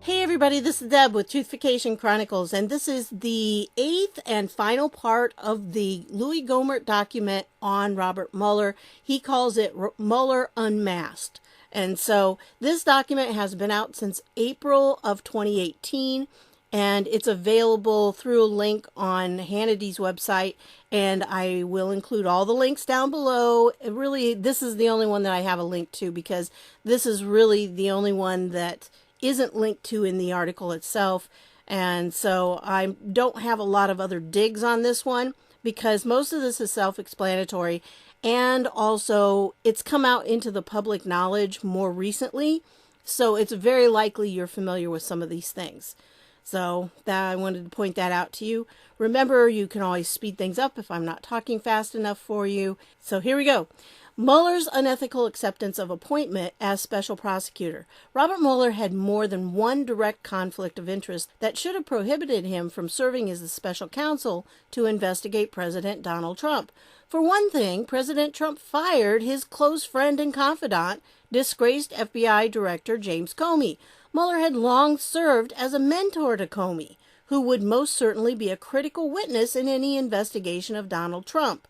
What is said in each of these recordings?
Hey everybody, this is Deb with Truthification Chronicles, and this is the 8th and final part of the Louie Gohmert document on Robert Mueller. He calls it Mueller Unmasked. And so this document has been out since April of 2018, and it's available through a link on Hannity's website, and I will include all the links down below. Really, this is the only one that I have a link to because this is really the only one that isn't linked to in the article itself, and so I don't have a lot of other digs on this one because most of this is self-explanatory, and also it's come out into the public knowledge more recently, so it's very likely you're familiar with some of these things. So I wanted to point that out to you. Remember, you can always speed things up if I'm not talking fast enough for you. So here we go. Mueller's unethical acceptance of appointment as special prosecutor. Robert Mueller had more than one direct conflict of interest that should have prohibited him from serving as the special counsel to investigate President Donald Trump. For one thing, President Trump fired his close friend and confidant, disgraced FBI Director James Comey. Mueller had long served as a mentor to Comey, who would most certainly be a critical witness in any investigation of Donald Trump.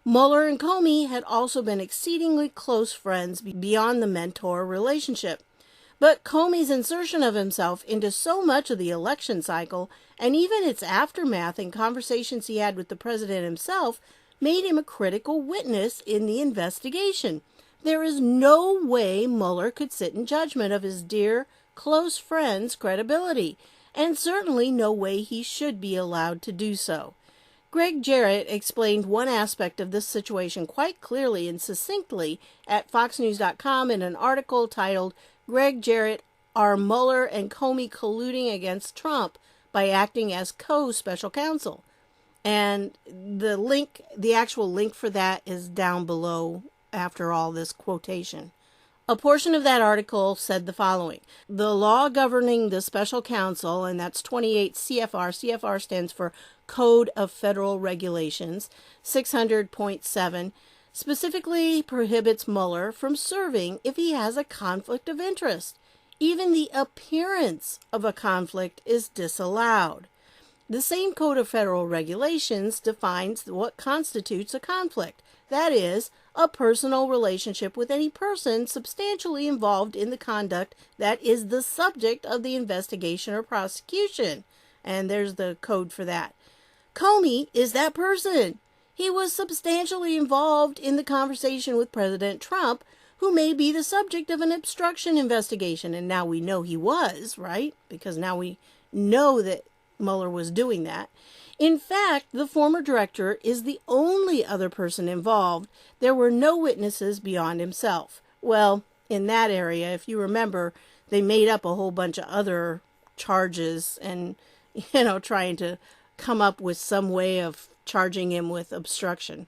Mueller and Comey had also been exceedingly close friends beyond the mentor relationship. But Comey's insertion of himself into so much of the election cycle, and even its aftermath and conversations he had with the president himself, made him a critical witness in the investigation. There is no way Mueller could sit in judgment of his dear, close friend's credibility, and certainly no way he should be allowed to do so. Greg Jarrett explained one aspect of this situation quite clearly and succinctly at FoxNews.com in an article titled, "Greg Jarrett, Are Mueller and Comey Colluding Against Trump by Acting as Co-Special Counsel?" And the actual link for that is down below after all this quotation. A portion of that article said the following: the law governing the special counsel, and that's 28 CFR, CFR stands for Code of Federal Regulations, 600.7, specifically prohibits Mueller from serving if he has a conflict of interest. Even the appearance of a conflict is disallowed. The same Code of Federal Regulations defines what constitutes a conflict. That is, a personal relationship with any person substantially involved in the conduct that is the subject of the investigation or prosecution. And there's the code for that. Comey is that person. He was substantially involved in the conversation with President Trump, who may be the subject of an obstruction investigation. And now we know he was, right? Because now we know that Mueller was doing that. In fact, the former director is the only other person involved. There were no witnesses beyond himself. Well, in that area, if you remember, they made up a whole bunch of other charges and, trying to come up with some way of charging him with obstruction.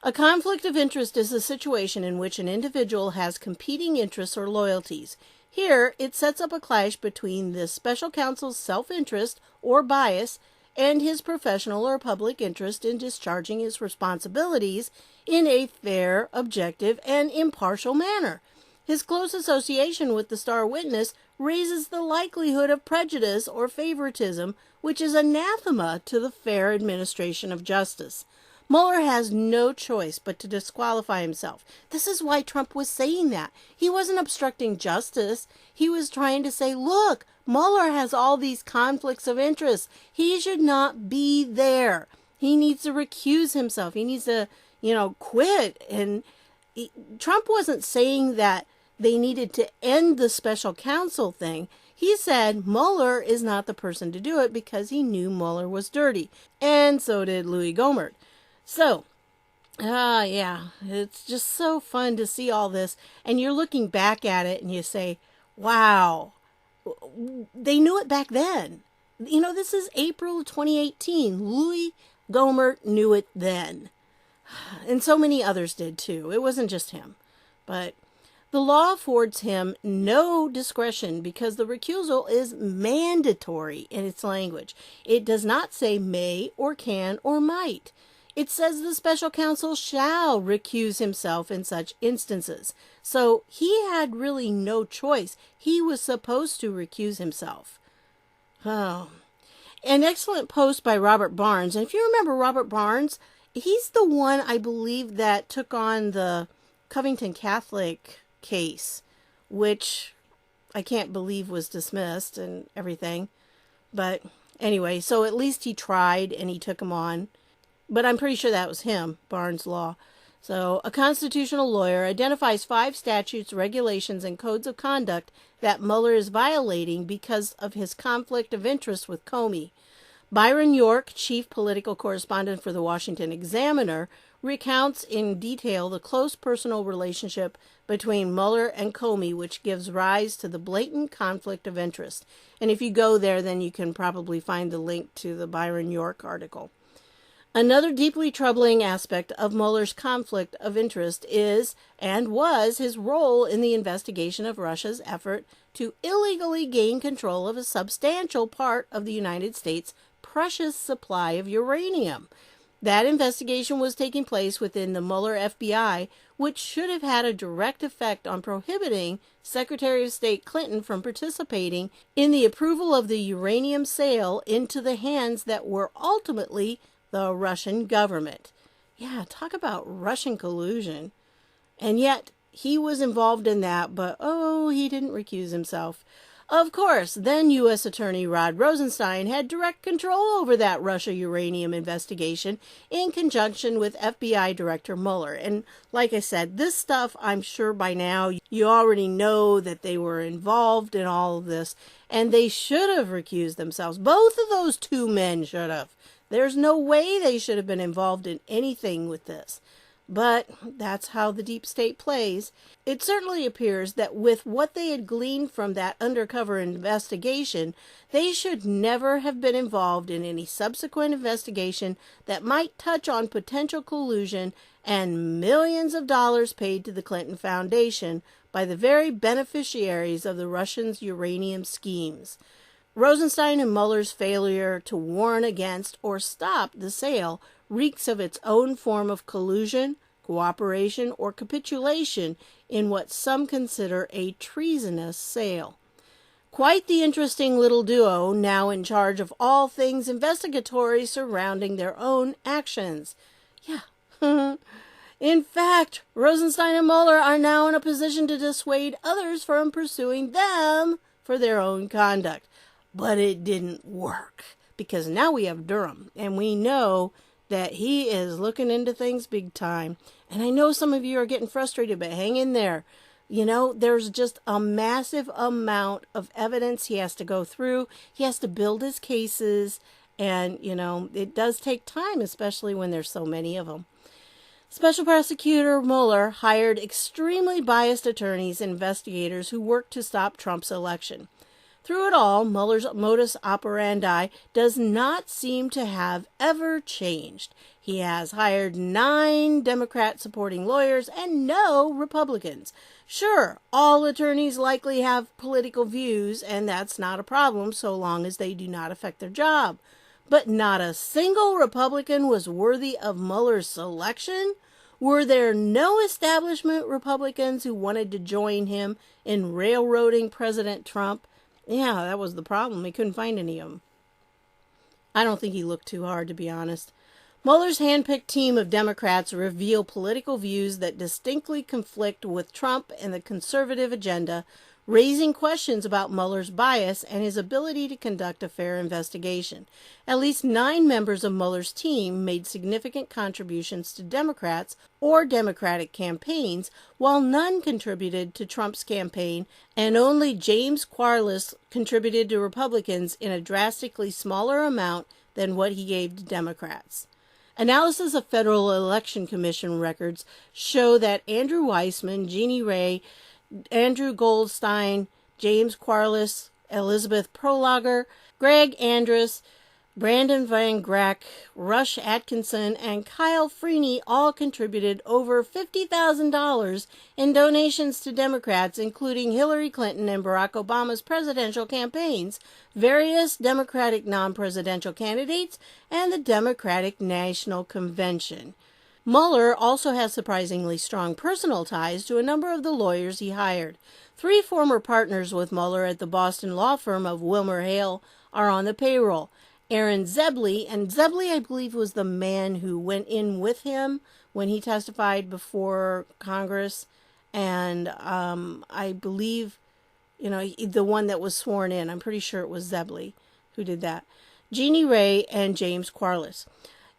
A conflict of interest is a situation in which an individual has competing interests or loyalties. Here, it sets up a clash between the special counsel's self-interest or bias and his professional or public interest in discharging his responsibilities in a fair, objective, and impartial manner. His close association with the star witness raises the likelihood of prejudice or favoritism, which is anathema to the fair administration of justice. Mueller has no choice but to disqualify himself. This is why Trump was saying that. He wasn't obstructing justice. He was trying to say, look, Mueller has all these conflicts of interest. He should not be there. He needs to recuse himself. He needs to, quit. And Trump wasn't saying that they needed to end the special counsel thing. He said Mueller is not the person to do it because he knew Mueller was dirty. And so did Louie Gohmert. So, it's just so fun to see all this. And you're looking back at it and you say, wow, they knew it back then. This is April 2018. Louie Gohmert knew it then. And so many others did too. It wasn't just him. But the law affords him no discretion because the recusal is mandatory in its language. It does not say may or can or might. It says the special counsel shall recuse himself in such instances. So he had really no choice. He was supposed to recuse himself. Oh. An excellent post by Robert Barnes. And if you remember Robert Barnes, he's the one, I believe, that took on the Covington Catholic case, which I can't believe was dismissed and everything. But anyway, so at least he tried and he took him on. But I'm pretty sure that was him, Barnes Law. So a constitutional lawyer identifies 5 statutes, regulations, and codes of conduct that Mueller is violating because of his conflict of interest with Comey. Byron York, chief political correspondent for the Washington Examiner, recounts in detail the close personal relationship between Mueller and Comey, which gives rise to the blatant conflict of interest. And if you go there, then you can probably find the link to the Byron York article. Another deeply troubling aspect of Mueller's conflict of interest is, and was, his role in the investigation of Russia's effort to illegally gain control of a substantial part of the United States' precious supply of uranium. That investigation was taking place within the Mueller FBI, which should have had a direct effect on prohibiting Secretary of State Clinton from participating in the approval of the uranium sale into the hands that were ultimately the Russian government. Yeah, talk about Russian collusion. And yet, he was involved in that, but he didn't recuse himself. Of course, then U.S. Attorney Rod Rosenstein had direct control over that Russia uranium investigation in conjunction with FBI Director Mueller. And like I said, this stuff, I'm sure by now you already know that they were involved in all of this, and they should have recused themselves. Both of those 2 men should have. There's no way they should have been involved in anything with this. But that's how the deep state plays. It certainly appears that with what they had gleaned from that undercover investigation, they should never have been involved in any subsequent investigation that might touch on potential collusion and millions of dollars paid to the Clinton Foundation by the very beneficiaries of the Russians' uranium schemes. Rosenstein and Mueller's failure to warn against or stop the sale reeks of its own form of collusion, cooperation, or capitulation in what some consider a treasonous sale. Quite the interesting little duo, now in charge of all things investigatory surrounding their own actions. Yeah. In fact, Rosenstein and Mueller are now in a position to dissuade others from pursuing them for their own conduct. But it didn't work, because now we have Durham, and we know that he is looking into things big time. And I know some of you are getting frustrated, but hang in there. You know, there's just a massive amount of evidence he has to go through. He has to build his cases, and, it does take time, especially when there's so many of them. Special Prosecutor Mueller hired extremely biased attorneys and investigators who worked to stop Trump's election. Through it all, Mueller's modus operandi does not seem to have ever changed. He has hired 9 Democrat-supporting lawyers and no Republicans. Sure, all attorneys likely have political views, and that's not a problem so long as they do not affect their job. But not a single Republican was worthy of Mueller's selection? Were there no establishment Republicans who wanted to join him in railroading President Trump? Yeah, that was the problem. He couldn't find any of them. I don't think he looked too hard, to be honest. Mueller's handpicked team of Democrats reveal political views that distinctly conflict with Trump and the conservative agenda, raising questions about Mueller's bias and his ability to conduct a fair investigation. At least 9 members of Mueller's team made significant contributions to Democrats or Democratic campaigns, while none contributed to Trump's campaign, and only James Quarles contributed to Republicans in a drastically smaller amount than what he gave to Democrats. Analysis of Federal Election Commission records show that Andrew Weissman, Jeannie Ray, Andrew Goldstein, James Quarles, Elizabeth Prologer, Greg Andrus, Brandon Van Grack, Rush Atkinson, and Kyle Freeney all contributed over $50,000 in donations to Democrats, including Hillary Clinton and Barack Obama's presidential campaigns, various Democratic non-presidential candidates, and the Democratic National Convention. Mueller also has surprisingly strong personal ties to a number of the lawyers he hired. 3 former partners with Mueller at the Boston law firm of Wilmer Hale are on the payroll. Aaron Zebley, and Zebley, I believe, was the man who went in with him when he testified before Congress, and I believe, the one that was sworn in, I'm pretty sure it was Zebley who did that. Jeannie Ray and James Quarles.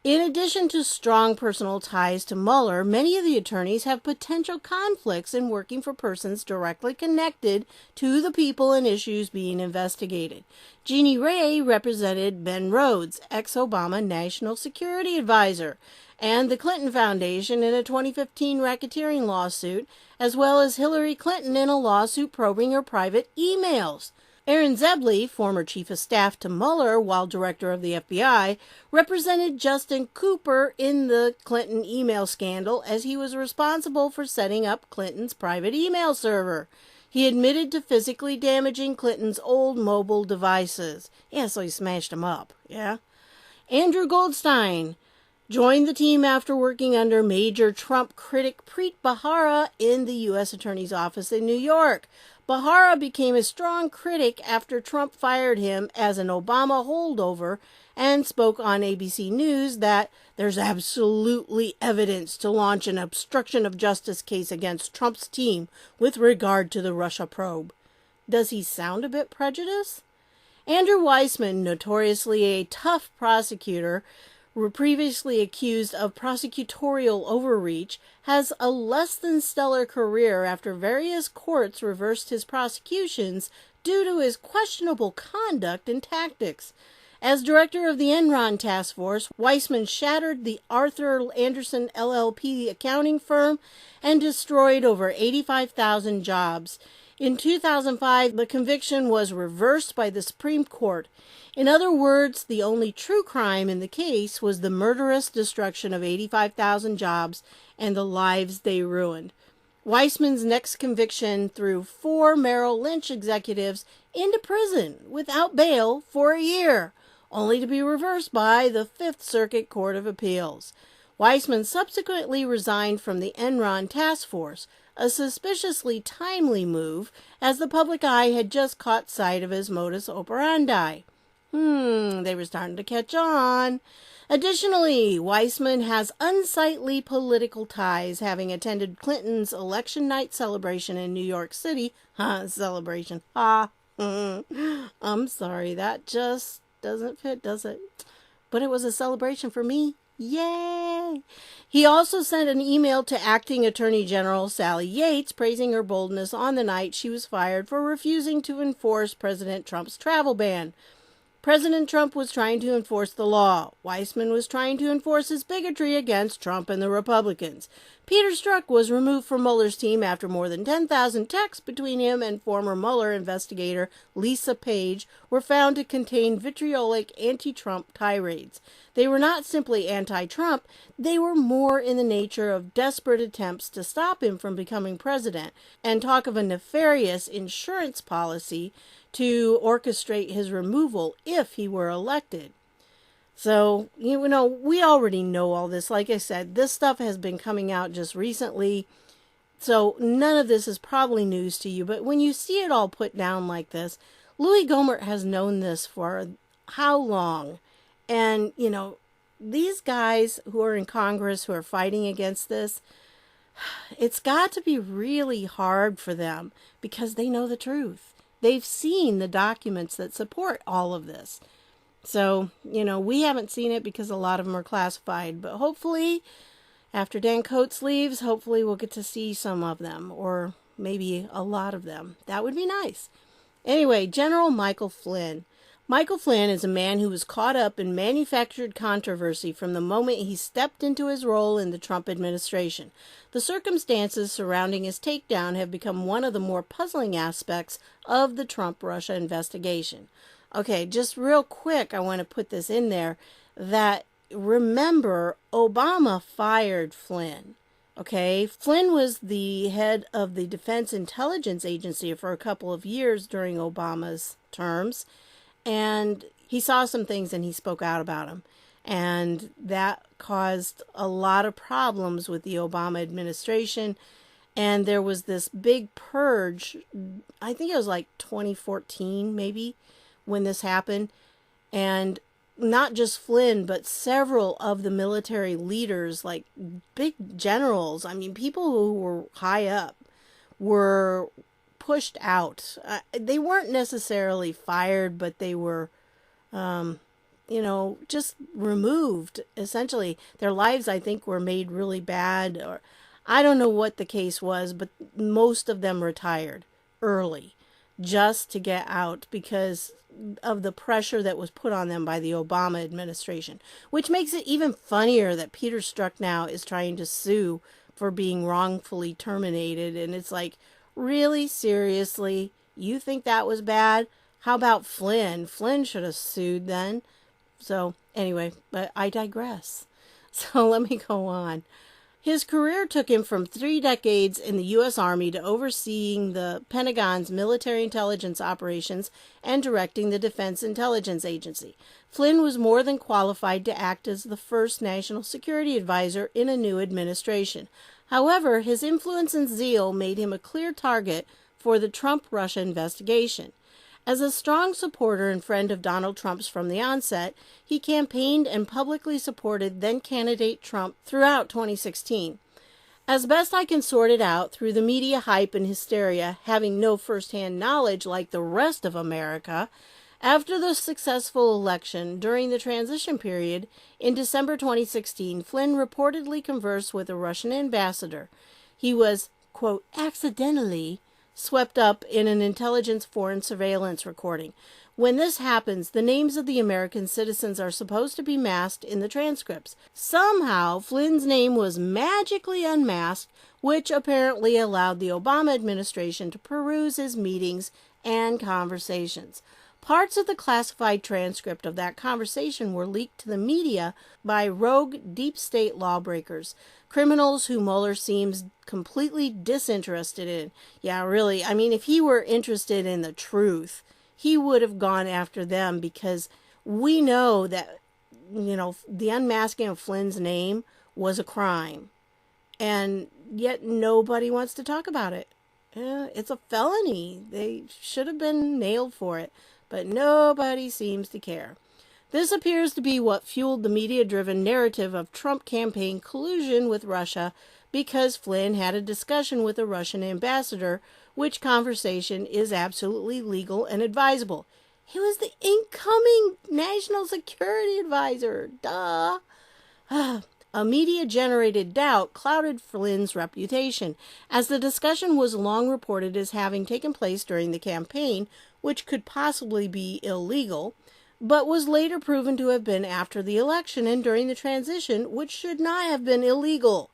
In addition to strong personal ties to Mueller, many of the attorneys have potential conflicts in working for persons directly connected to the people and issues being investigated. Jeannie Ray represented Ben Rhodes, ex-Obama National Security Advisor, and the Clinton Foundation in a 2015 racketeering lawsuit, as well as Hillary Clinton in a lawsuit probing her private emails. Aaron Zebley, former chief of staff to Mueller while director of the FBI, represented Justin Cooper in the Clinton email scandal as he was responsible for setting up Clinton's private email server. He admitted to physically damaging Clinton's old mobile devices. Yeah, so he smashed them up. Yeah. Andrew Goldstein joined the team after working under major Trump critic Preet Bharara in the U.S. Attorney's Office in New York. Bharara became a strong critic after Trump fired him as an Obama holdover and spoke on ABC News that there's absolutely evidence to launch an obstruction of justice case against Trump's team with regard to the Russia probe. Does he sound a bit prejudiced? Andrew Weissmann, notoriously a tough prosecutor, were previously accused of prosecutorial overreach, has a less than stellar career after various courts reversed his prosecutions due to his questionable conduct and tactics. As director of the Enron task force, Weissmann shattered the Arthur Andersen LLP accounting firm and destroyed over 85,000 jobs. In 2005, the conviction was reversed by the Supreme Court. In other words, the only true crime in the case was the murderous destruction of 85,000 jobs and the lives they ruined. Weissmann's next conviction threw 4 Merrill Lynch executives into prison without bail for a year, only to be reversed by the Fifth Circuit Court of Appeals. Weissmann subsequently resigned from the Enron task force, a suspiciously timely move, as the public eye had just caught sight of his modus operandi. They were starting to catch on. Additionally, Weissmann has unsightly political ties, having attended Clinton's election night celebration in New York City. Celebration. I'm sorry, that just doesn't fit, does it? But it was a celebration for me. Yay! He also sent an email to Acting Attorney General Sally Yates praising her boldness on the night she was fired for refusing to enforce President Trump's travel ban. President Trump was trying to enforce the law. Weissmann was trying to enforce his bigotry against Trump and the Republicans. Peter Strzok was removed from Mueller's team after more than 10,000 texts between him and former Mueller investigator Lisa Page were found to contain vitriolic anti-Trump tirades. They were not simply anti-Trump, they were more in the nature of desperate attempts to stop him from becoming president, and talk of a nefarious insurance policy to orchestrate his removal if he were elected. So, we already know all this. Like I said, this stuff has been coming out just recently, so none of this is probably news to you. But when you see it all put down like this, Louie Gohmert has known this for how long? And, these guys who are in Congress who are fighting against this, it's got to be really hard for them because they know the truth. They've seen the documents that support all of this. So, we haven't seen it because a lot of them are classified. But hopefully, after Dan Coates leaves, hopefully we'll get to see some of them. Or maybe a lot of them. That would be nice. Anyway, General Michael Flynn. Michael Flynn is a man who was caught up in manufactured controversy from the moment he stepped into his role in the Trump administration. The circumstances surrounding his takedown have become one of the more puzzling aspects of the Trump-Russia investigation. Okay, just real quick, I want to put this in there that remember, Obama fired Flynn. Okay, Flynn was the head of the Defense Intelligence Agency for a couple of years during Obama's terms, and he saw some things and he spoke out about them. And that caused a lot of problems with the Obama administration. And there was this big purge, I think it was like 2014 maybe, when this happened. And not just Flynn, but several of the military leaders, like big generals, I mean, people who were high up, were pushed out. They weren't necessarily fired, but they were, just removed, essentially. Their lives, I think, were made really bad, or I don't know what the case was, but most of them retired early just to get out because of the pressure that was put on them by the Obama administration, which makes it even funnier that Peter Strzok now is trying to sue for being wrongfully terminated. And it's like, really? Seriously? You think that was bad? How about Flynn? Flynn should have sued then. So anyway, but I digress. So let me go on. His career took him from 3 decades in the U.S. Army to overseeing the Pentagon's military intelligence operations and directing the Defense Intelligence Agency. Flynn was more than qualified to act as the first national security advisor in a new administration. However, his influence and zeal made him a clear target for the Trump-Russia investigation. As a strong supporter and friend of Donald Trump's from the onset, he campaigned and publicly supported then-candidate Trump throughout 2016. As best I can sort it out through the media hype and hysteria, having no first-hand knowledge like the rest of America, after the successful election during the transition period in December 2016, Flynn reportedly conversed with a Russian ambassador. He was, quote, accidentally swept up in an intelligence foreign surveillance recording. When this happens, the names of the American citizens are supposed to be masked in the transcripts. Somehow, Flynn's name was magically unmasked, which apparently allowed the Obama administration to peruse his meetings and conversations. Parts of the classified transcript of that conversation were leaked to the media by rogue deep state lawbreakers, criminals who Mueller seems completely disinterested in. Yeah, really, I mean, if he were interested in the truth, he would have gone after them, because we know that, the unmasking of Flynn's name was a crime. And yet nobody wants to talk about it. It's a felony. They should have been nailed for it. But nobody seems to care. This appears to be what fueled the media-driven narrative of Trump campaign collusion with Russia, because Flynn had a discussion with a Russian ambassador, which conversation is absolutely legal and advisable. He was the incoming national security advisor. Duh. A media-generated doubt clouded Flynn's reputation, as the discussion was long reported as having taken place during the campaign, which could possibly be illegal, but was later proven to have been after the election and during the transition, which should not have been illegal.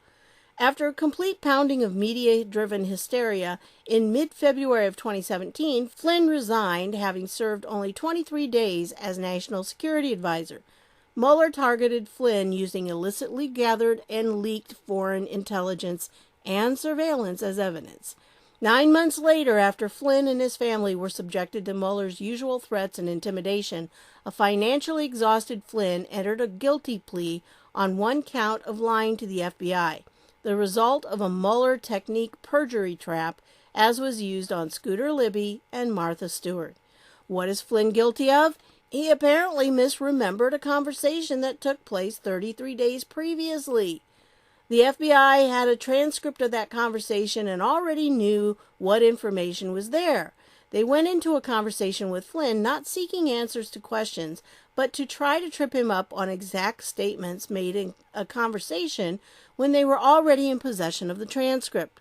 After a complete pounding of media-driven hysteria, in mid-February of 2017, Flynn resigned, having served only 23 days as National Security Advisor. Mueller targeted Flynn using illicitly gathered and leaked foreign intelligence and surveillance as evidence. 9 months later, after Flynn and his family were subjected to Mueller's usual threats and intimidation, a financially exhausted Flynn entered a guilty plea on 1 count of lying to the FBI, the result of a Mueller technique perjury trap, as was used on Scooter Libby and Martha Stewart. What is Flynn guilty of? He apparently misremembered a conversation that took place 33 days previously. The FBI had a transcript of that conversation and already knew what information was there. They went into a conversation with Flynn not seeking answers to questions, but to try to trip him up on exact statements made in a conversation when they were already in possession of the transcript.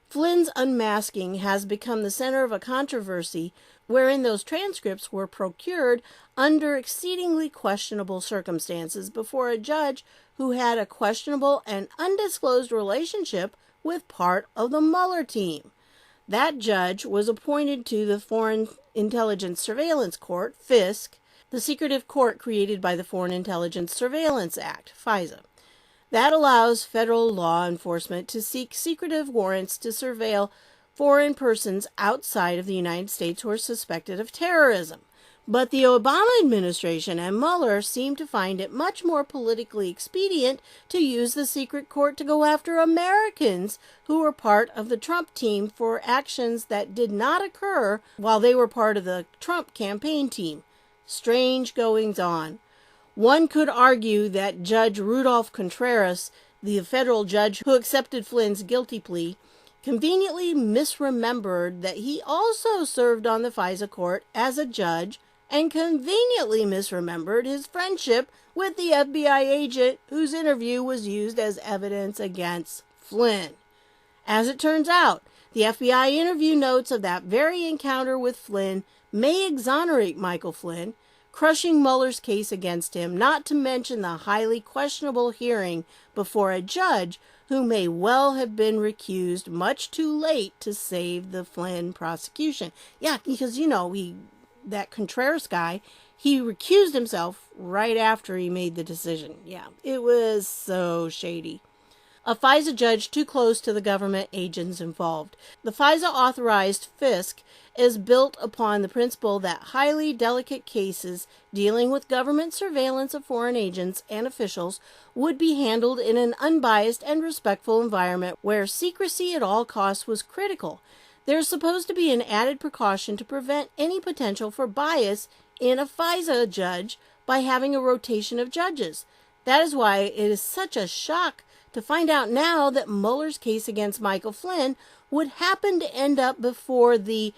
Flynn's unmasking has become the center of a controversy wherein those transcripts were procured under exceedingly questionable circumstances before a judge who had a questionable and undisclosed relationship with part of the Mueller team. That judge was appointed to the Foreign Intelligence Surveillance Court, FISC, the secretive court created by the Foreign Intelligence Surveillance Act, FISA. That allows federal law enforcement to seek secretive warrants to surveil foreign persons outside of the United States who are suspected of terrorism. But the Obama administration and Mueller seem to find it much more politically expedient to use the secret court to go after Americans who were part of the Trump team for actions that did not occur while they were part of the Trump campaign team. Strange goings on. One could argue that Judge Rudolph Contreras, the federal judge who accepted Flynn's guilty plea, conveniently misremembered that he also served on the FISA court as a judge and conveniently misremembered his friendship with the FBI agent whose interview was used as evidence against Flynn. As it turns out, the FBI interview notes of that very encounter with Flynn may exonerate Michael Flynn, crushing Mueller's case against him, not to mention the highly questionable hearing before a judge who may well have been recused much too late to save the Flynn prosecution. Yeah, because, that Contreras guy, he recused himself right after he made the decision. Yeah, it was so shady. A FISA judge too close to the government agents involved. The FISA-authorized FISC is built upon the principle that highly delicate cases dealing with government surveillance of foreign agents and officials would be handled in an unbiased and respectful environment where secrecy at all costs was critical. There's supposed to be an added precaution to prevent any potential for bias in a FISA judge by having a rotation of judges. That is why it is such a shock to find out now that Mueller's case against Michael Flynn would happen to end up before the,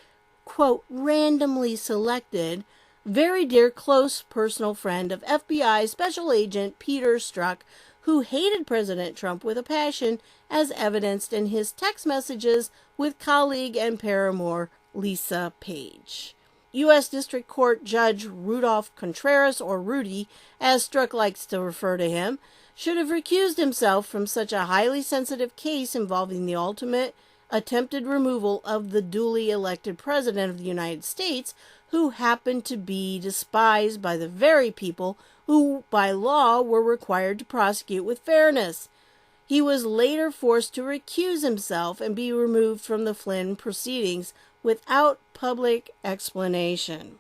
quote, randomly selected, very dear close personal friend of FBI Special Agent Peter Strzok, who hated President Trump with a passion, as evidenced in his text messages with colleague and paramour Lisa Page. U.S. District Court Judge Rudolph Contreras, or Rudy, as Strzok likes to refer to him, should have recused himself from such a highly sensitive case involving the ultimate attempted removal of the duly elected President of the United States, who happened to be despised by the very people who, by law, were required to prosecute with fairness. He was later forced to recuse himself and be removed from the Flynn proceedings without public explanation.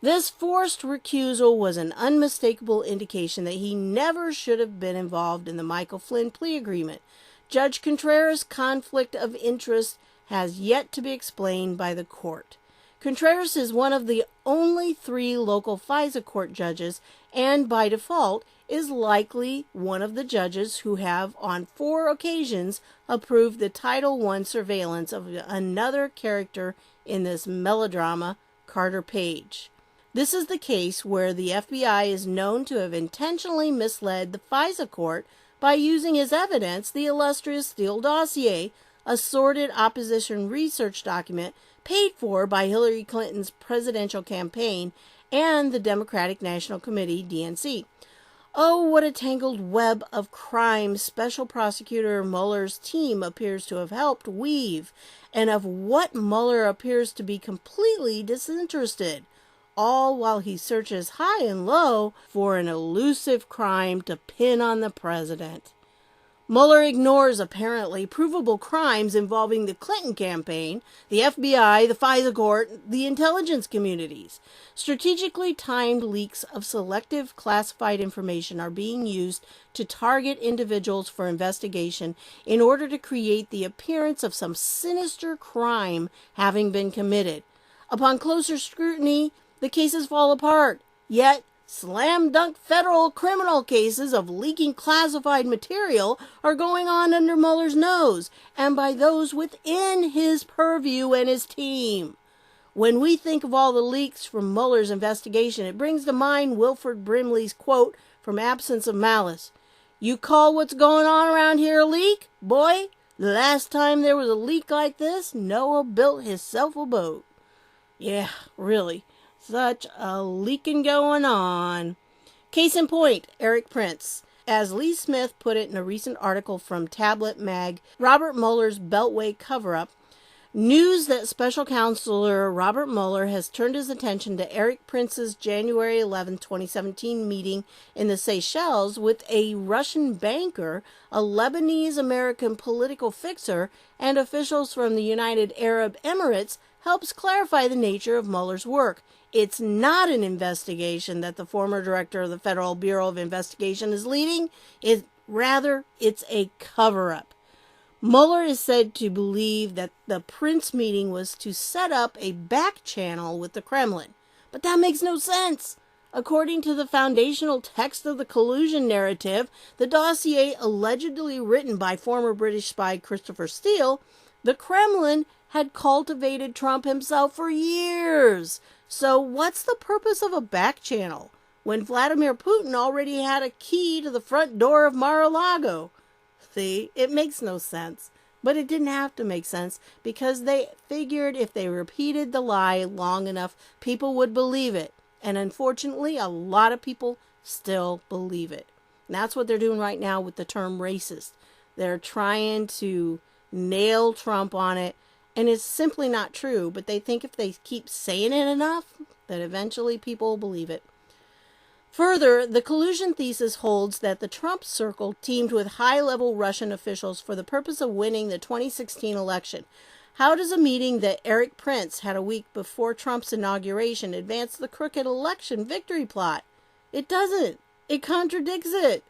This forced recusal was an unmistakable indication that he never should have been involved in the Michael Flynn plea agreement. Judge Contreras' conflict of interest has yet to be explained by the court. Contreras is one of the only 3 local FISA court judges, and by default is likely one of the judges who have on 4 occasions approved the Title I surveillance of another character in this melodrama, Carter Page. This is the case where the FBI is known to have intentionally misled the FISA court by using as evidence the illustrious Steele dossier, a sordid opposition research document paid for by Hillary Clinton's presidential campaign and the Democratic National Committee, DNC. Oh, what a tangled web of crime Special Prosecutor Mueller's team appears to have helped weave, and of what Mueller appears to be completely disinterested, all while he searches high and low for an elusive crime to pin on the president. Mueller ignores apparently provable crimes involving the Clinton campaign, the FBI, the FISA court, the intelligence communities. Strategically timed leaks of selective classified information are being used to target individuals for investigation in order to create the appearance of some sinister crime having been committed. Upon closer scrutiny, the cases fall apart, yet slam-dunk federal criminal cases of leaking classified material are going on under Mueller's nose, and by those within his purview and his team. When we think of all the leaks from Mueller's investigation, it brings to mind Wilford Brimley's quote from Absence of Malice. "You call what's going on around here a leak? Boy, the last time there was a leak like this, Noah built himself a boat." Yeah, really. Such a leaking going on. Case in point, Erik Prince. As Lee Smith put it in a recent article from Tablet Mag, Robert Mueller's Beltway Coverup, News that Special Counselor Robert Mueller has turned his attention to Erik Prince's January 11, 2017 meeting in the Seychelles with a Russian banker, a Lebanese-American political fixer, and officials from the United Arab Emirates helps clarify the nature of Mueller's work. It's not an investigation that the former director of the Federal Bureau of Investigation is leading. Rather, it's a cover-up. Mueller is said to believe that the Prince meeting was to set up a back channel with the Kremlin. But that makes no sense. According to the foundational text of the collusion narrative, the dossier allegedly written by former British spy Christopher Steele, the Kremlin had cultivated Trump himself for years. So what's the purpose of a back channel when Vladimir Putin already had a key to the front door of Mar-a-Lago? See, it makes no sense. But it didn't have to make sense because they figured if they repeated the lie long enough, people would believe it. And unfortunately, a lot of people still believe it. And that's what they're doing right now with the term racist. They're trying to nail Trump on it. And it's simply not true. But they think if they keep saying it enough, that eventually people will believe it. Further, the collusion thesis holds that the Trump circle teamed with high-level Russian officials for the purpose of winning the 2016 election. How does a meeting that Erik Prince had a week before Trump's inauguration advance the crooked election victory plot? It doesn't. It contradicts it.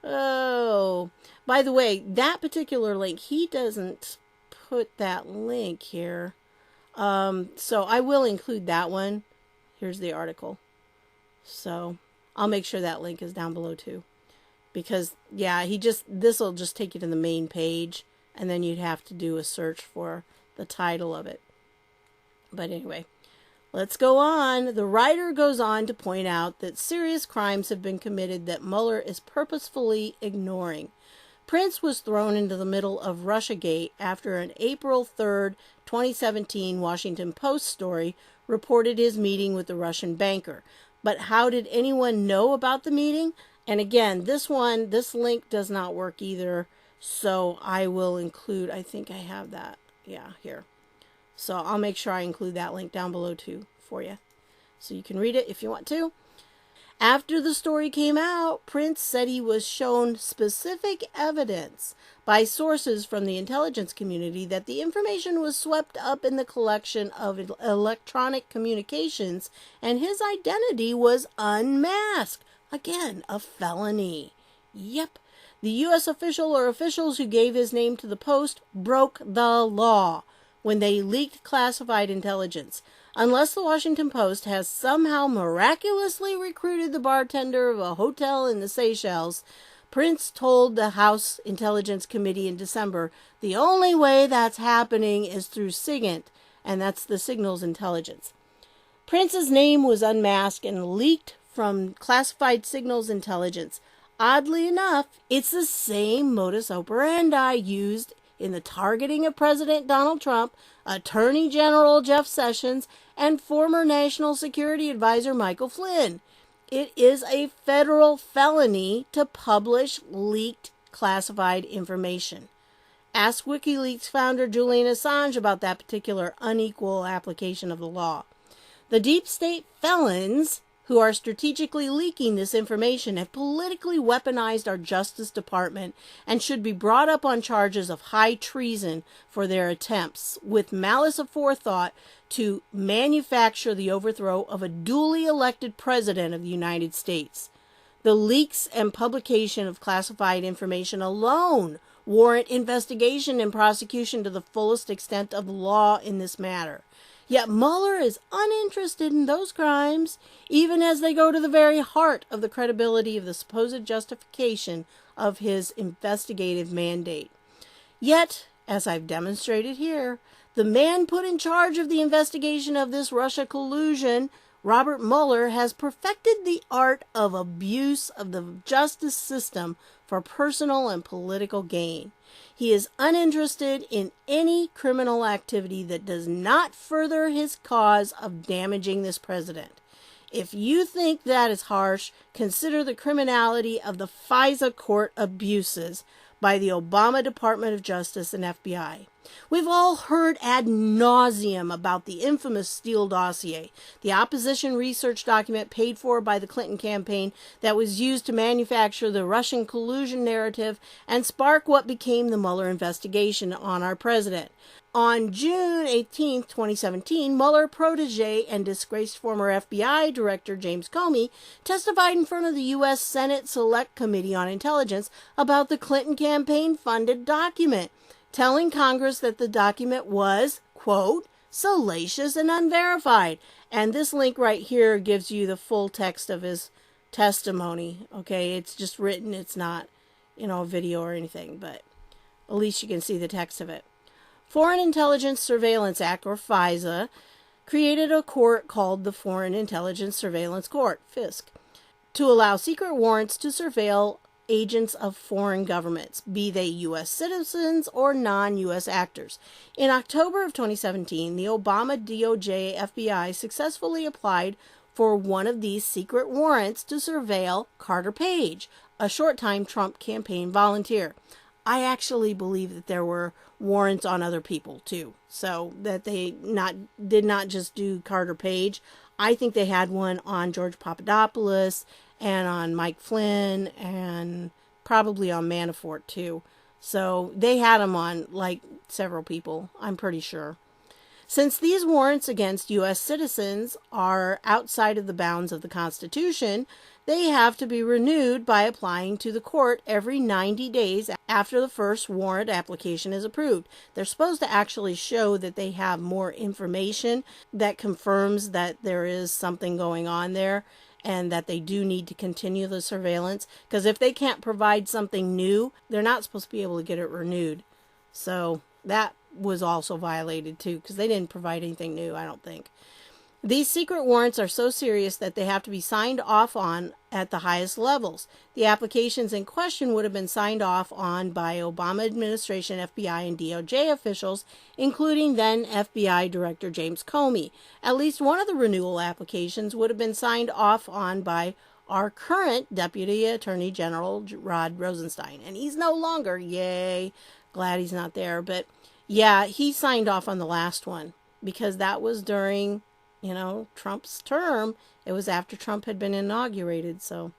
Oh, by the way, that particular link, he doesn't put that link here. So I will include that one. Here's the article. So I'll make sure that link is down below too. Because, yeah, this will just take you to the main page. And then you'd have to do a search for the title of it. But anyway, let's go on. The writer goes on to point out that serious crimes have been committed that Mueller is purposefully ignoring. Prince was thrown into the middle of Russiagate after an April 3rd, 2017 Washington Post story reported his meeting with the Russian banker. But how did anyone know about the meeting? And again, this link does not work either. So I will include, I think I have that. Yeah, here. So I'll make sure I include that link down below too for you. So you can read it if you want to. After the story came out, Prince said he was shown specific evidence by sources from the intelligence community that the information was swept up in the collection of electronic communications and his identity was unmasked. Again, a felony. Yep. The U.S. official or officials who gave his name to the Post broke the law when they leaked classified intelligence. Unless the Washington Post has somehow miraculously recruited the bartender of a hotel in the Seychelles, Prince told the House Intelligence Committee in December, the only way that's happening is through SIGINT, and that's the Signals Intelligence. Prince's name was unmasked and leaked from classified Signals Intelligence. Oddly enough, it's the same modus operandi used in the targeting of President Donald Trump, Attorney General Jeff Sessions, and former National Security Advisor Michael Flynn. It is a federal felony to publish leaked classified information. Ask WikiLeaks founder Julian Assange about that particular unequal application of the law. The deep state felons who are strategically leaking this information have politically weaponized our Justice Department and should be brought up on charges of high treason for their attempts, with malice aforethought, to manufacture the overthrow of a duly elected president of the United States. The leaks and publication of classified information alone warrant investigation and prosecution to the fullest extent of the law in this matter. Yet Mueller is uninterested in those crimes, even as they go to the very heart of the credibility of the supposed justification of his investigative mandate. Yet, as I've demonstrated here, the man put in charge of the investigation of this Russia collusion, Robert Mueller, has perfected the art of abuse of the justice system for personal and political gain. He is uninterested in any criminal activity that does not further his cause of damaging this president. If you think that is harsh, consider the criminality of the FISA court abuses by the Obama Department of Justice and FBI. We've all heard ad nauseum about the infamous Steele dossier, the opposition research document paid for by the Clinton campaign that was used to manufacture the Russian collusion narrative and spark what became the Mueller investigation on our president. On June 18, 2017, Mueller protege and disgraced former FBI Director James Comey testified in front of the U.S. Senate Select Committee on Intelligence about the Clinton campaign-funded document, telling Congress that the document was, quote, salacious and unverified. And this link right here gives you the full text of his testimony. Okay, it's just written. It's not, a video or anything, but at least you can see the text of it. Foreign Intelligence Surveillance Act, or FISA, created a court called the Foreign Intelligence Surveillance Court, FISC, to allow secret warrants to surveil agents of foreign governments, be they U.S. citizens or non-U.S. actors. In October of 2017, the Obama DOJ FBI successfully applied for one of these secret warrants to surveil Carter Page, a short-time Trump campaign volunteer. I actually believe that there were warrants on other people too, so that they did not just do Carter Page. I think they had one on George Papadopoulos and on Mike Flynn and probably on Manafort too. So they had them on several people, I'm pretty sure. Since these warrants against U.S. citizens are outside of the bounds of the Constitution, they have to be renewed by applying to the court every 90 days after the first warrant application is approved. They're supposed to actually show that they have more information that confirms that there is something going on there and that they do need to continue the surveillance. Because if they can't provide something new, they're not supposed to be able to get it renewed. So that was also violated too, because they didn't provide anything new, I don't think. These secret warrants are so serious that they have to be signed off on at the highest levels. The applications in question would have been signed off on by Obama administration FBI and DOJ officials, including then FBI Director James Comey. At least one of the renewal applications would have been signed off on by our current Deputy Attorney General Rod Rosenstein. And he's no longer, yay, glad he's not there. But yeah, he signed off on the last one because that was during Trump's term. It was after Trump had been inaugurated. So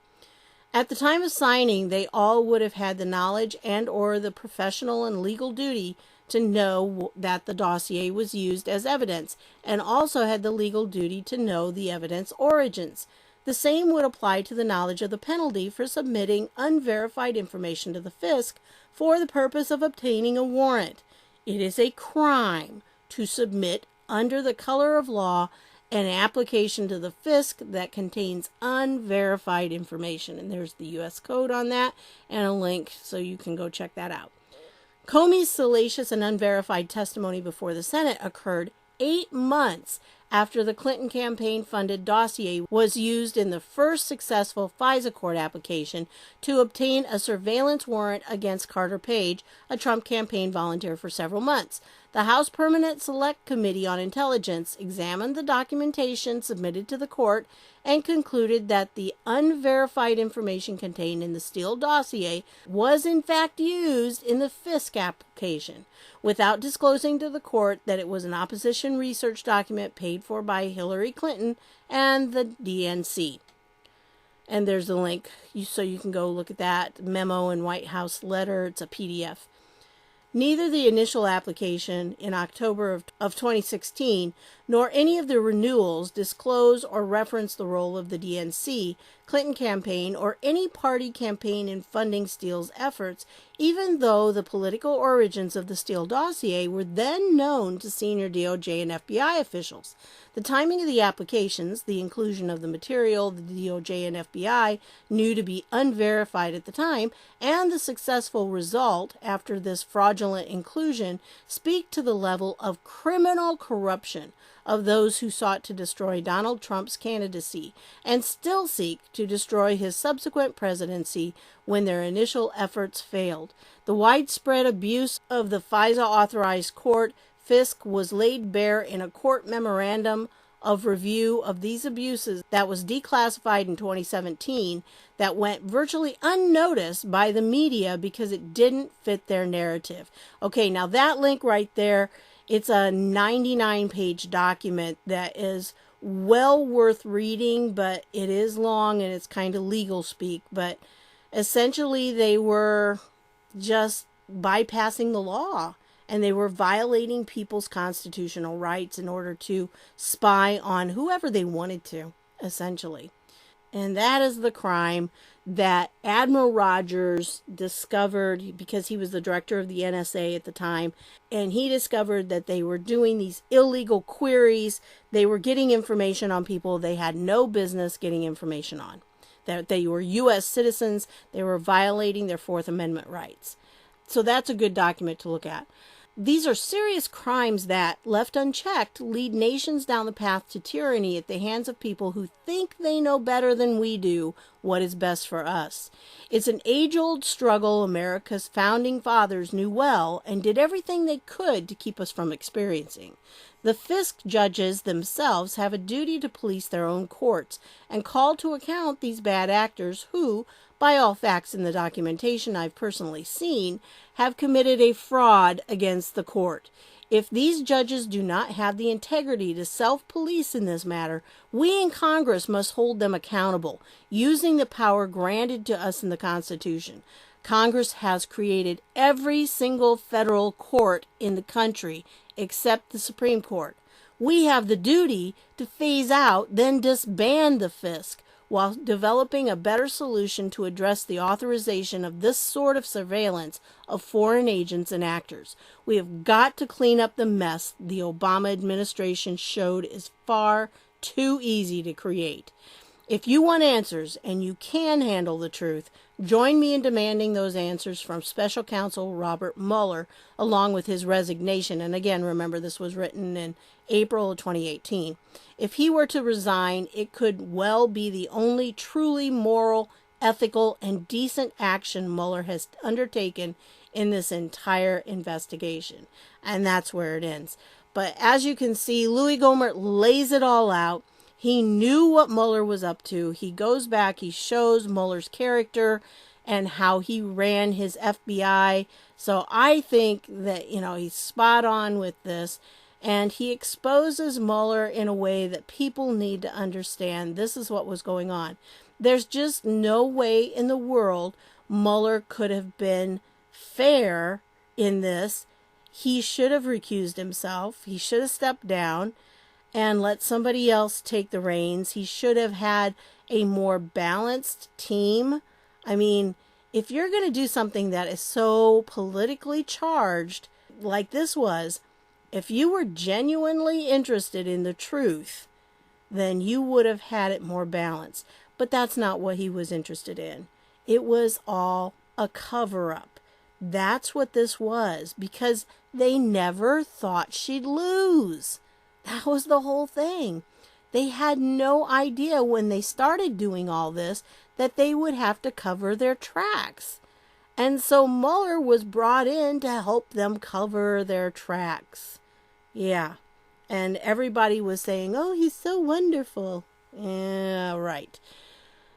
at the time of signing, they all would have had the knowledge and or the professional and legal duty to know that the dossier was used as evidence, and also had the legal duty to know the evidence origins. The same would apply to the knowledge of the penalty for submitting unverified information to the FISC for the purpose of obtaining a warrant. It is a crime to submit under the color of law an application to the FISC that contains unverified information. And there's the U.S. code on that and a link so you can go check that out. Comey's salacious and unverified testimony before the Senate occurred 8 months after the Clinton campaign-funded dossier was used in the first successful FISA court application to obtain a surveillance warrant against Carter Page, a Trump campaign volunteer for several months. The House Permanent Select Committee on Intelligence examined the documentation submitted to the court and concluded that the unverified information contained in the Steele dossier was in fact used in the FISC application, without disclosing to the court that it was an opposition research document paid for by Hillary Clinton and the DNC. And there's the link, so you can go look at that memo and White House letter. It's a PDF. Neither the initial application in October of 2016 nor any of the renewals disclose or reference the role of the DNC, Clinton campaign, or any party campaign in funding Steele's efforts, even though the political origins of the Steele dossier were then known to senior DOJ and FBI officials. The timing of the applications, the inclusion of the material the DOJ and FBI knew to be unverified at the time, and the successful result after this fraudulent inclusion speak to the level of criminal corruption of those who sought to destroy Donald Trump's candidacy and still seek to destroy his subsequent presidency when their initial efforts failed. The widespread abuse of the FISA-authorized court, FISC, was laid bare in a court memorandum of review of these abuses that was declassified in 2017 that went virtually unnoticed by the media because it didn't fit their narrative. Okay, now that link right there, it's a 99-page document that is well worth reading, but it is long and it's kind of legal speak. But essentially, they were just bypassing the law, and they were violating people's constitutional rights in order to spy on whoever they wanted to, essentially. And that is the crime that Admiral Rogers discovered because he was the director of the NSA at the time. And he discovered that they were doing these illegal queries. They were getting information on people they had no business getting information on. That they were U.S. citizens. They were violating their Fourth Amendment rights. So that's a good document to look at. These are serious crimes that, left unchecked, lead nations down the path to tyranny at the hands of people who think they know better than we do what is best for us. It's an age-old struggle America's founding fathers knew well and did everything they could to keep us from experiencing. The Fisk judges themselves have a duty to police their own courts and call to account these bad actors who, by all facts in the documentation I've personally seen, have committed a fraud against the court. If these judges do not have the integrity to self-police in this matter, we in Congress must hold them accountable, using the power granted to us in the Constitution. Congress has created every single federal court in the country except the Supreme Court. We have the duty to phase out, then disband the Fisk, while developing a better solution to address the authorization of this sort of surveillance of foreign agents and actors. We have got to clean up the mess the Obama administration showed is far too easy to create. If you want answers, and you can handle the truth, join me in demanding those answers from Special Counsel Robert Mueller, along with his resignation. And again, remember, this was written in April of 2018. If he were to resign, it could well be the only truly moral, ethical, and decent action Mueller has undertaken in this entire investigation. And that's where it ends. But as you can see, Louie Gohmert lays it all out. He knew what Mueller was up to. He goes back, he shows Mueller's character and how he ran his FBI. So I think that, he's spot on with this. And he exposes Mueller in a way that people need to understand this is what was going on. There's just no way in the world Mueller could have been fair in this. He should have recused himself. He should have stepped down and let somebody else take the reins. He should have had a more balanced team. I mean, if you're going to do something that is so politically charged like this was, if you were genuinely interested in the truth, then you would have had it more balanced. But that's not what he was interested in. It was all a cover-up. That's what this was, because they never thought she'd lose. That was the whole thing. They had no idea when they started doing all this that they would have to cover their tracks. And so Mueller was brought in to help them cover their tracks. Yeah. And everybody was saying, oh, he's so wonderful. Yeah, right.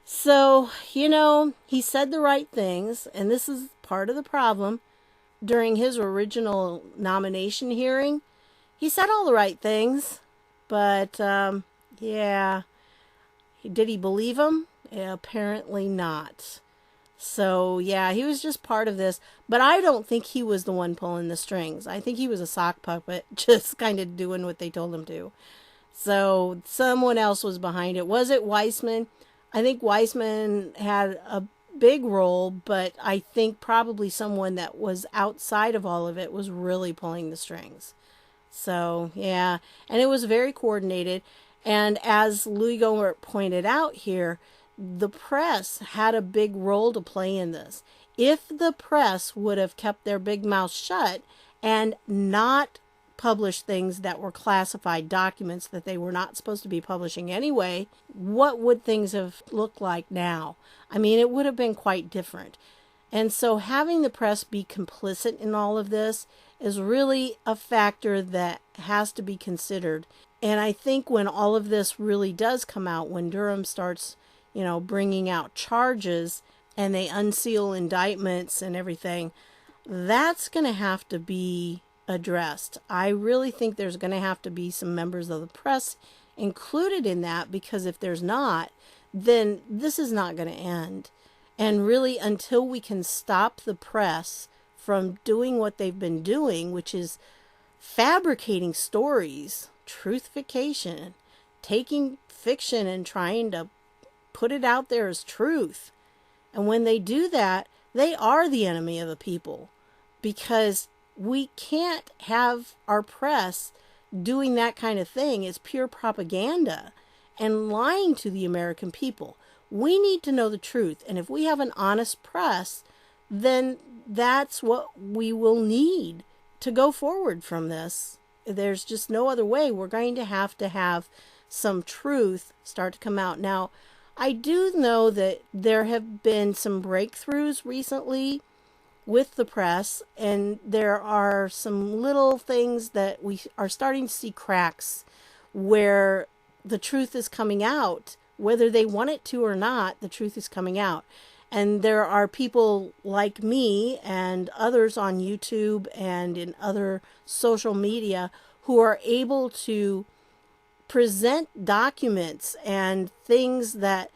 So, he said the right things, and this is part of the problem. During his original nomination hearing, he said all the right things, but, yeah. Did he believe him? Yeah, apparently not. So, yeah, he was just part of this. But I don't think he was the one pulling the strings. I think he was a sock puppet, just kind of doing what they told him to. So, someone else was behind it. Was it Weissman? I think Weissman had a big role, but I think probably someone that was outside of all of it was really pulling the strings. So, yeah, and it was very coordinated. And as Louie Gohmert pointed out here, the press had a big role to play in this. If the press would have kept their big mouth shut and not published things that were classified documents that they were not supposed to be publishing anyway, what would things have looked like now? I mean, it would have been quite different. And so having the press be complicit in all of this is really a factor that has to be considered. And I think when all of this really does come out, when Durham starts, bringing out charges and they unseal indictments and everything, that's going to have to be addressed. I really think there's going to have to be some members of the press included in that, because if there's not, then this is not going to end. And really, until we can stop the press from doing what they've been doing, which is fabricating stories, truthification, taking fiction and trying to put it out there as truth. And when they do that, they are the enemy of the people, because we can't have our press doing that kind of thing. It's pure propaganda and lying to the American people. We need to know the truth. And if we have an honest press, then that's what we will need to go forward from this. There's just no other way. We're going to have some truth start to come out. Now, I do know that there have been some breakthroughs recently with the press, and there are some little things that we are starting to see cracks where the truth is coming out. Whether they want it to or not, the truth is coming out. And there are people like me and others on YouTube and in other social media who are able to present documents and things that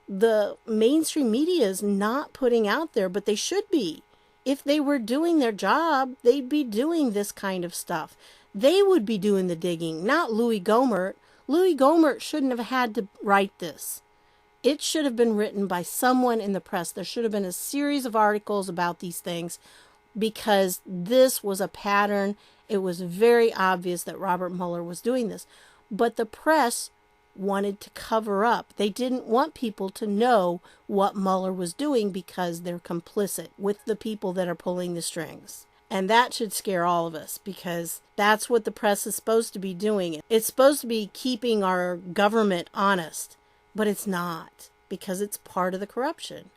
the mainstream media is not putting out there, but they should be. If they were doing their job, they'd be doing this kind of stuff. They would be doing the digging, not Louie Gohmert. Louie Gohmert shouldn't have had to write this. It should have been written by someone in the press. There should have been a series of articles about these things, because this was a pattern. It was very obvious that Robert Mueller was doing this. But the press wanted to cover up. They didn't want people to know what Mueller was doing, because they're complicit with the people that are pulling the strings. And that should scare all of us, because that's what the press is supposed to be doing. It's supposed to be keeping our government honest, but it's not, because it's part of the corruption.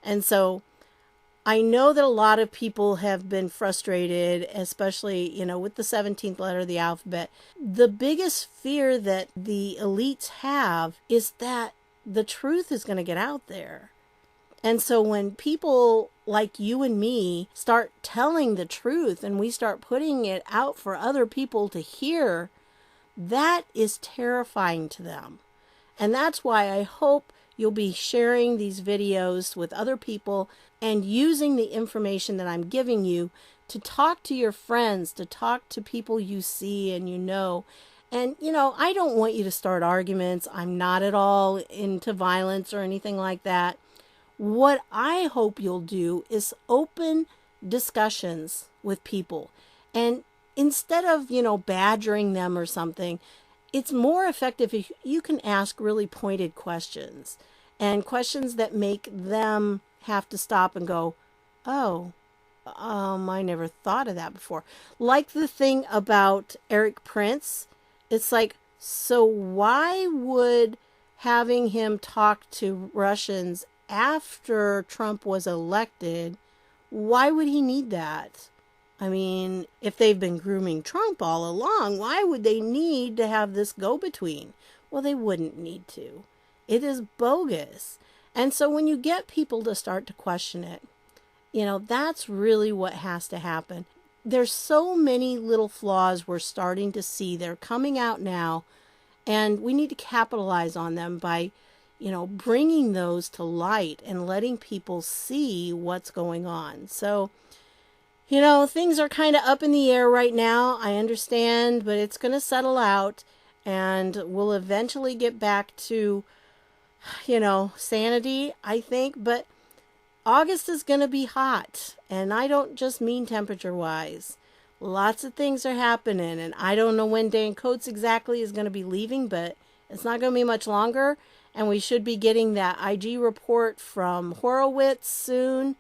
And so I know that a lot of people have been frustrated, especially, with the 17th letter of the alphabet. The biggest fear that the elites have is that the truth is going to get out there. And so when people like you and me start telling the truth and we start putting it out for other people to hear, that is terrifying to them. And that's why I hope you'll be sharing these videos with other people and using the information that I'm giving you to talk to your friends, to talk to people you see and you know. And, I don't want you to start arguments. I'm not at all into violence or anything like that. What I hope you'll do is open discussions with people. And instead of, badgering them or something, it's more effective if you can ask really pointed questions, and questions that make them have to stop and go, oh, I never thought of that before. Like the thing about Erik Prince. It's like, so why would having him talk to Russians after Trump was elected, why would he need that? I mean, if they've been grooming Trump all along, why would they need to have this go-between? Well, they wouldn't need to. It is bogus. And so when you get people to start to question it, that's really what has to happen. There's so many little flaws we're starting to see. They're coming out now, and we need to capitalize on them by bringing those to light and letting people see what's going on. So, things are kind of up in the air right now. I understand, but it's going to settle out, and we'll eventually get back to, sanity, I think. But August is going to be hot, and I don't just mean temperature-wise. Lots of things are happening, and I don't know when Dan Coates exactly is going to be leaving, but it's not going to be much longer. And we should be getting that IG report from Horowitz soon.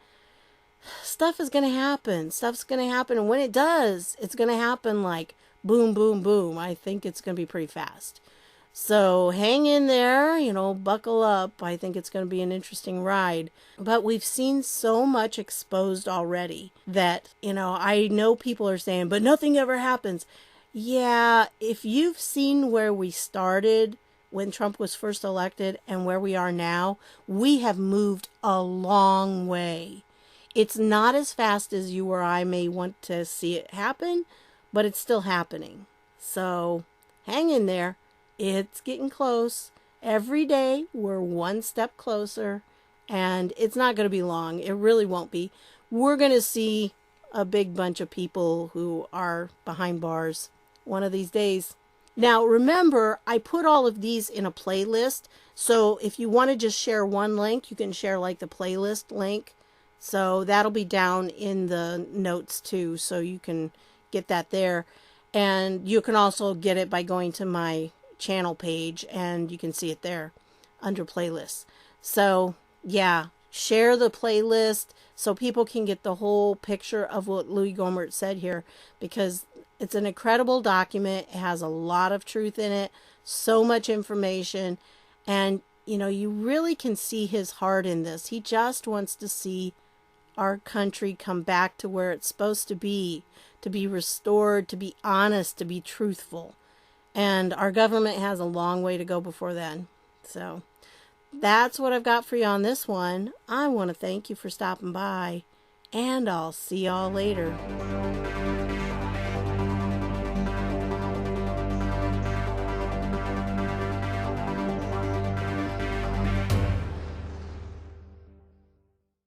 Stuff is going to happen. Stuff's going to happen. And when it does, it's going to happen like boom, boom, boom. I think it's going to be pretty fast. So hang in there, buckle up. I think it's going to be an interesting ride. But we've seen so much exposed already that, I know people are saying, but nothing ever happens. Yeah, if you've seen where we started when Trump was first elected and where we are now, we have moved a long way. It's not as fast as you or I may want to see it happen, but it's still happening. So hang in there. It's getting close. Every day we're one step closer, and it's not going to be long. It really won't be. We're going to see a big bunch of people who are behind bars one of these days. Now, remember, I put all of these in a playlist. So if you want to just share one link, you can share like the playlist link. So that'll be down in the notes too. So you can get that there. And you can also get it by going to my channel page, and you can see it there under playlists. So yeah, share the playlist so people can get the whole picture of what Louie Gohmert said here, because it's an incredible document. It has a lot of truth in it, so much information, and you really can see his heart in this. He just wants to see our country come back to where it's supposed to be restored, to be honest, to be truthful. And our government has a long way to go before then. So that's what I've got for you on this one. I want to thank you for stopping by, and I'll see y'all later.